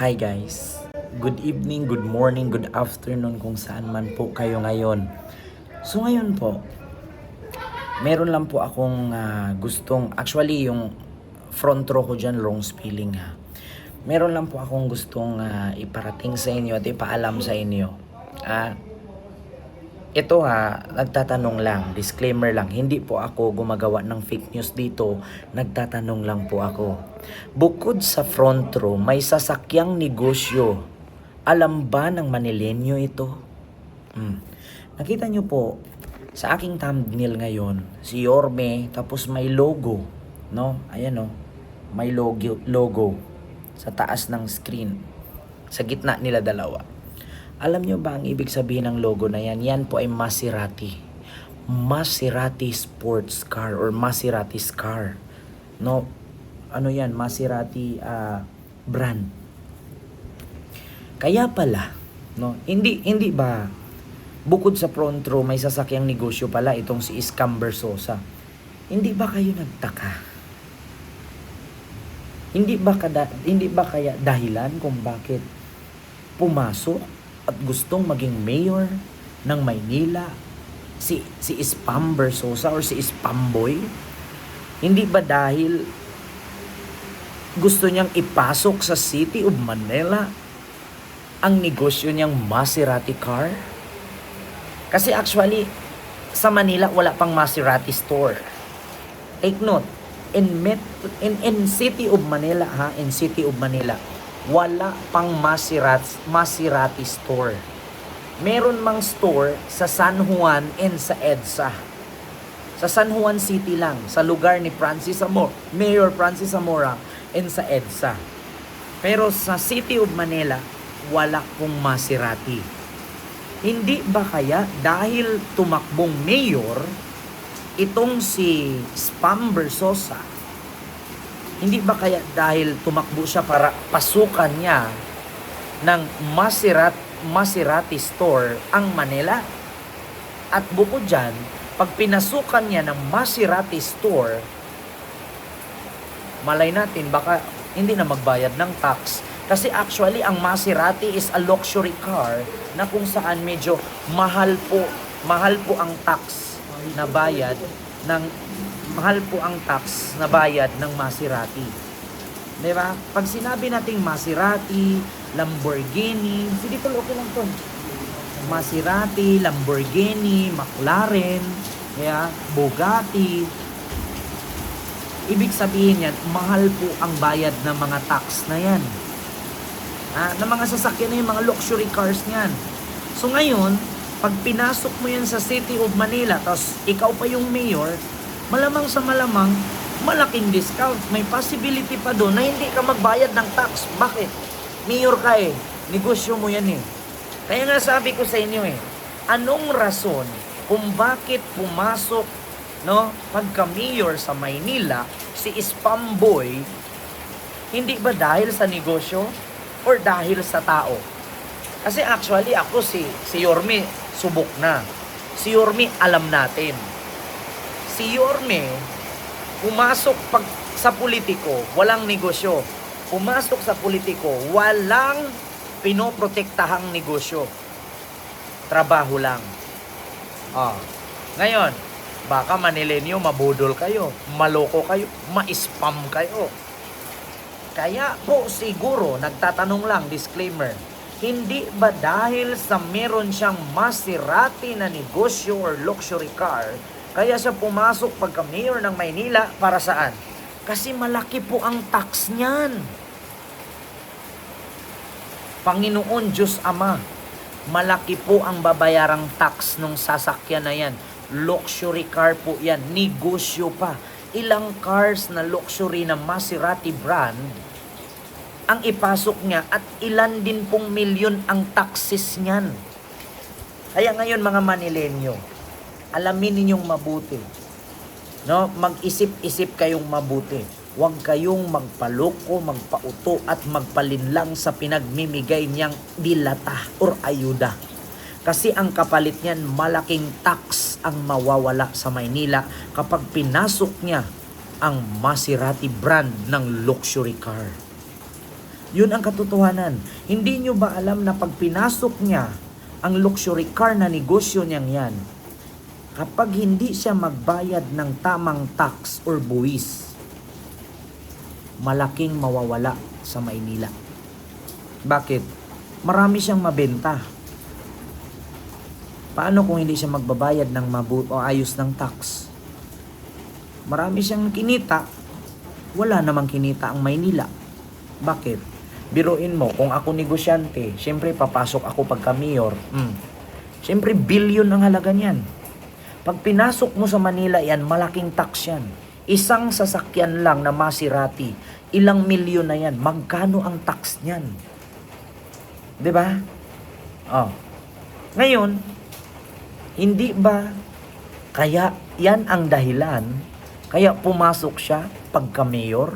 Hi guys, good evening, good morning, good afternoon kung saan man po kayo ngayon. So ngayon po, meron lang po akong actually yung front row ko dyan, long spelling ha. Meron lang po akong gustong iparating sa inyo at ipaalam sa inyo. Ito nagtatanong lang, disclaimer lang, hindi po ako gumagawa ng fake news dito, nagtatanong lang po ako. Bukod sa front row, may sasakyang negosyo. Alam ba ng Manilenyo ito? Nakita nyo po, sa aking thumbnail ngayon, si Yorme, tapos may logo, no? Ayan no, may logo sa taas ng screen, sa gitna nila dalawa. Alam nyo ba ang ibig sabihin ng logo na yan? Yan po ay Maserati. Maserati sports car or Maserati's car. No? Ano yan? Maserati brand. Kaya pala, no? Hindi ba bukod sa front row may sasakyang negosyo pala itong si Iskam Bersosa. Hindi ba kayo nagtaka? Hindi ba kaya dahilan kung bakit pumasok at gustong maging mayor ng Maynila si Iskam Bersosa or si Ispamboy? Hindi ba dahil gusto niyang ipasok sa City of Manila ang negosyo niyang Maserati car? Kasi actually sa Manila wala pang Maserati store. Take note, in City of Manila in City of Manila wala pang Maserati store. Meron mang store sa San Juan and sa EDSA. Sa San Juan City lang, sa lugar ni Mayor Francis Zamora and sa EDSA. Pero sa City of Manila, wala pong Maserati. Hindi ba kaya dahil tumakbong mayor itong si Iskam Bersosa, hindi ba kaya dahil tumakbo siya para pasukan niya ng Maserati store ang Manila? At bukod dyan, pag pinasukan niya ng Maserati store, malay natin baka hindi na magbayad ng tax. Kasi actually ang Maserati is a luxury car na kung saan medyo mahal po ang tax na bayad ng Maserati. Diba? Pag sinabi nating Maserati, Lamborghini, dito okay lang to. Maserati, Lamborghini, McLaren, Bugatti. Ibig sabihin yan, mahal po ang bayad ng mga tax na yan. Na mga sasakyan na yung mga luxury cars niyan. So ngayon, pag pinasok mo yan sa City of Manila, tapos ikaw pa yung mayor, malamang sa malamang, malaking discount. May possibility pa doon na hindi ka magbayad ng tax. Bakit? Mayor ka negosyo mo yan Kaya nga sabi ko sa inyo anong rason kung bakit pumasok pagka-mayor sa Maynila, si Ispamboy, hindi ba dahil sa negosyo or dahil sa tao? Kasi actually ako si Yorme, subok na. Si Yorme, alam natin. Si Yorme, pumasok sa politiko, walang negosyo. Pumasok sa politiko, walang pinoprotektahang negosyo. Trabaho lang. Ngayon, baka Manilenyo, mabudol kayo, maloko kayo, ma-spam kayo. Kaya po siguro, nagtatanong lang, disclaimer, hindi ba dahil sa meron siyang Maserati na negosyo or luxury car, kaya siya pumasok pagka-mayor ng Maynila para saan? Kasi malaki po ang tax niyan. Panginoon Diyos Ama, malaki po ang babayarang tax nung sasakyan na yan. Luxury car po yan, negosyo pa. Ilang cars na luxury na Maserati brand ang ipasok niya at ilan din pong milyon ang taxes niyan. Kaya ngayon mga Manilenyo, alamin ninyong mabuti. Mag-isip-isip kayong mabuti. Huwag kayong magpaloko, magpauto at magpalinlang sa pinagmimigay niyang dilata or ayuda. Kasi ang kapalit niyan, malaking tax ang mawawala sa Maynila kapag pinasok niya ang Maserati brand ng luxury car. Yun ang katotohanan. Hindi nyo ba alam na pag pinasok niya ang luxury car na negosyo niyang yan, kapag hindi siya magbayad ng tamang tax or buwis, malaking mawawala sa Maynila. Bakit? Marami siyang mabenta. Paano kung hindi siya magbabayad ng ayos ng tax? Marami siyang kinita, wala namang kinita ang Maynila. Bakit? Biruin mo, kung ako negosyante, syempre papasok ako pagka mayor. Syempre billion ang halaga niyan. Pag pinasok mo sa Manila yan, malaking tax yan. Isang sasakyan lang na Maserati, ilang milyon na yan. Magkano ang tax niyan? 'Di ba? Ngayon, hindi ba kaya yan ang dahilan kaya pumasok siya pagka mayor?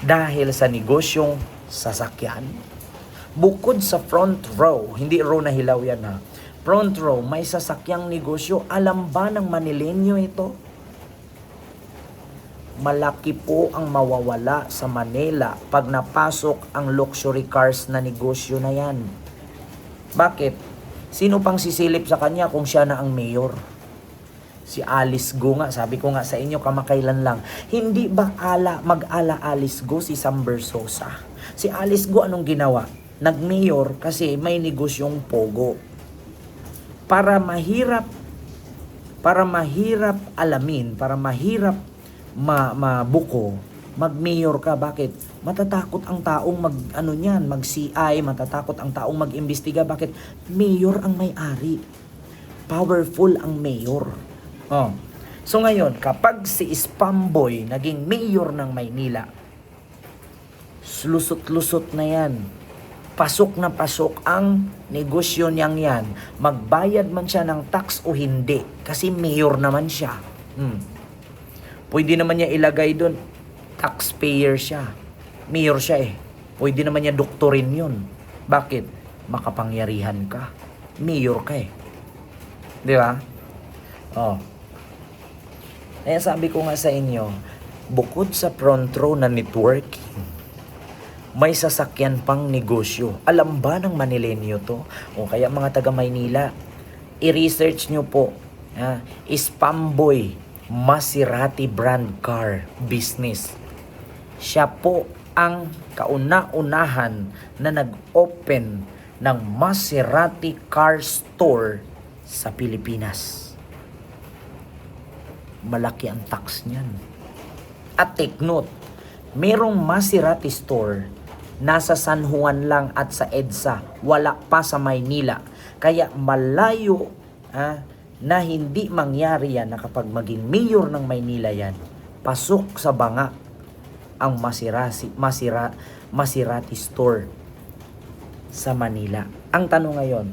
Dahil sa negosyong sasakyan. Bukod sa front row, hindi row na hilaw yan ha. Front row, may sasakyang negosyo. Alam ba ng Manilenyo ito? Malaki po ang mawawala sa Manila pag napasok ang luxury cars na negosyo na yan. Bakit? Sino pang sisilip sa kanya kung siya na ang mayor? Si Alice Go nga, sabi ko nga sa inyo kamakailan lang. Hindi ba mag-ala Alice Go si Sam Bersosa? Si Alice Go anong ginawa? Nag-mayor kasi may negosyong pogo. Para mahirap alamin, para mahirap mabuko, mag-mayor ka. Bakit? Matatakot ang taong mag-CI, matatakot ang taong mag-imbestiga. Bakit? Mayor ang may-ari. Powerful ang mayor. So ngayon, kapag si Spamboy naging mayor ng Maynila, lusot-lusot na yan. Pasok na pasok ang negosyo niyang yan. Magbayad man siya ng tax o hindi. Kasi mayor naman siya. Pwede naman niya ilagay doon, taxpayer siya. Mayor siya eh. Pwede naman niya doktorin yun. Bakit? Makapangyarihan ka. Mayor ka eh. Di ba? Kaya sabi ko nga sa inyo, bukod sa front row na networking, may sasakyan pang negosyo. Alam ba ng Manilenyo to? O kaya mga taga Maynila, i-research nyo po. Spamboy Maserati brand car business. Siya po ang kauna-unahan na nag-open ng Maserati car store sa Pilipinas. Malaki ang tax niyan. At take note, merong Maserati store nasa San Juan lang at sa EDSA, wala pa sa Maynila. Kaya malayo na hindi mangyari yan na kapag maging mayor ng Maynila yan, pasok sa banga ang Maserati store sa Manila. Ang tanong ngayon,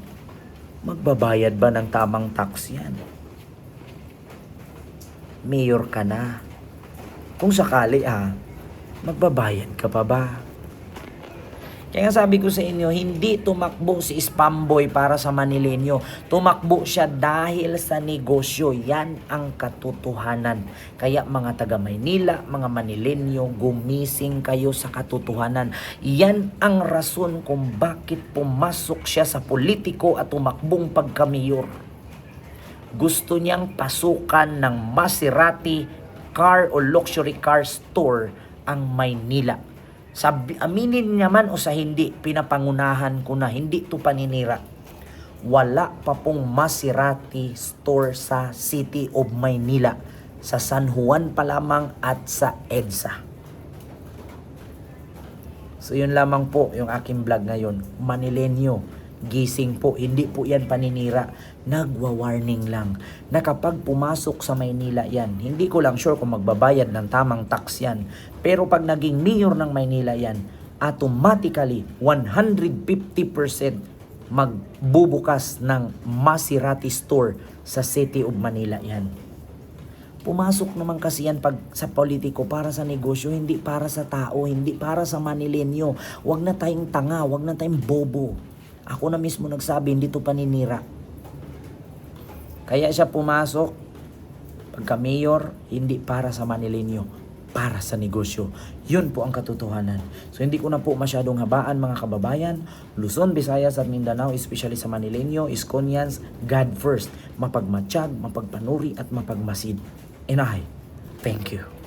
magbabayad ba ng tamang tax yan? Mayor ka na. Kung sakali magbabayad ka pa ba? Kaya nga sabi ko sa inyo, hindi tumakbo si Spamboy para sa Manilenyo. Tumakbo siya dahil sa negosyo. Yan ang katotohanan. Kaya mga taga Maynila, mga Manilenyo, gumising kayo sa katotohanan. Yan ang rason kung bakit pumasok siya sa politiko at tumakbong pagka-mayor. Gusto niyang pasukan ng Maserati car o luxury car store ang Maynila. Aminin niya man o sa hindi, pinapangunahan ko na hindi to paninira. Wala pa pong Maserati store sa City of Maynila. Sa San Juan pa lamang at sa EDSA. So yun lamang po yung aking vlog ngayon. Manilenyo, gising po, hindi po yan paninira. Nagwa-warning lang na kapag pumasok sa Maynila yan, hindi ko lang sure kung magbabayad ng tamang tax yan. Pero pag naging mayor ng Maynila yan, automatically 150% magbubukas ng Maserati store sa City of Manila yan. Pumasok naman kasi yan pag sa politiko para sa negosyo, hindi para sa tao, hindi para sa Manilenyo. Huwag na tayong tanga, huwag na tayong bobo. Ako na mismo nagsabi, hindi to paninira. Kaya siya pumasok pagka mayor, hindi para sa Manilenyo, para sa negosyo. Yun po ang katotohanan. So hindi ko na po masyadong habaan mga kababayan. Luzon, Visayas at Mindanao, especially sa Manileño, Iskonians, God first. Mapagmatsyag, mapagpanuri at mapagmasid. And I thank you.